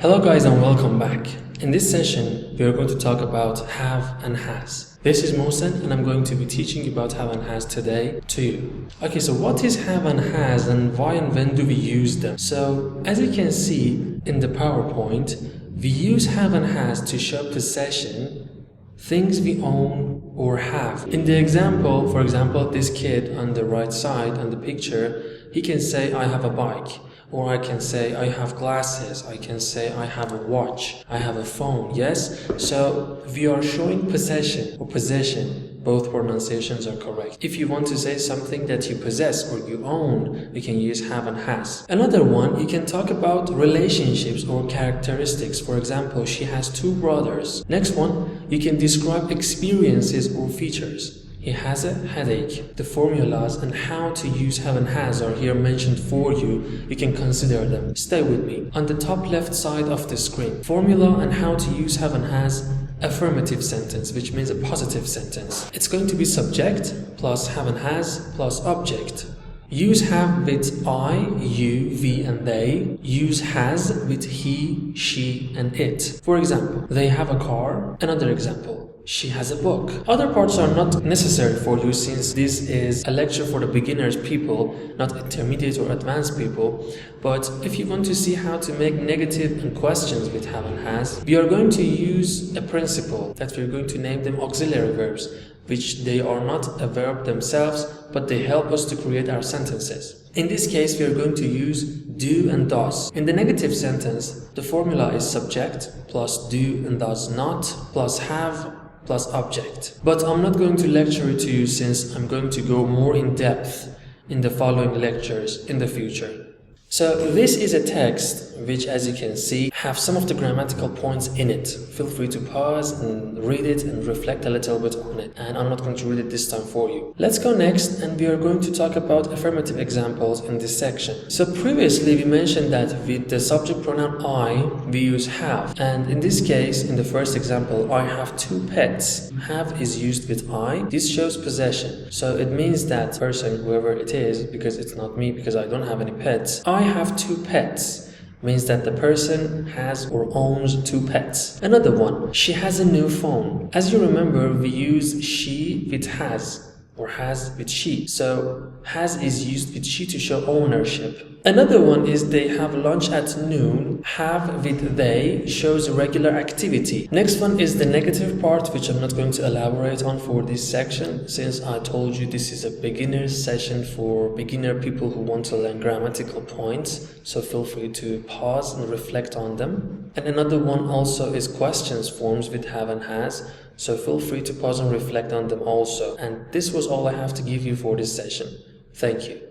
Hello guys and welcome back. In this session, we are going to talk about have and has. This is Mohsen and I'm going to be teaching you about have and has today to you. Okay, so what is have and has and why and when do we use them? So as you can see in the PowerPoint, we use have and has to show possession, things we own or have. In the example, for example, this kid on the right side on the picture, he can say I have a bike. Or I can say I have glasses, I can say I have a watch, I have a phone, yes? So we are showing possession or possession. Both pronunciations are correct. If you want to say something that you possess or you own, you can use have and has. Another one, you can talk about relationships or characteristics. For example, she has two brothers. Next one, you can describe experiences or features. He has a headache. The formulas and how to use have and has are here mentioned for you. You can consider them. Stay with me. On the top left side of the screen, formula and how to use have and has, affirmative sentence, which means a positive sentence. It's going to be subject plus have and has plus object. Use have with I, you, we and they. Use has with he, she and it. For example, they have a car. Another example, she has a book. Other parts are not necessary for you since this is a lecture for the beginners people, not intermediate or advanced people. But if you want to see how to make negative and questions with have and has, we are going to use a principle that we're going to name them auxiliary verbs, which they are not a verb themselves, but they help us to create our sentences. In this case, we are going to use do and does. In the negative sentence, the formula is subject plus do and does not plus have plus object. But I'm not going to lecture it to you since I'm going to go more in depth in the following lectures in the future. So this is a text which, as you can see, have some of the grammatical points in it. Feel free to pause and read it and reflect a little bit on it. And I'm not going to read it this time for you. Let's go next and we are going to talk about affirmative examples in this section. So previously we mentioned that with the subject pronoun I, we use have. And in this case, in the first example, I have two pets. Have is used with I. This shows possession. So it means that person, whoever it is, because it's not me, because I don't have any pets, I have two pets means that the person has or owns two pets. Another one, she has a new phone. As you remember, we use she with has or has with she. So has is used with she to show ownership. Another one is they have lunch at noon. Have with they shows regular activity. Next one is the negative part, which I'm not going to elaborate on for this section since I told you this is a beginner session for beginner people who want to learn grammatical points. So feel free to pause and reflect on them. And another one also is questions forms with have and has. So feel free to pause and reflect on them also. And this was all I have to give you for this session. Thank you.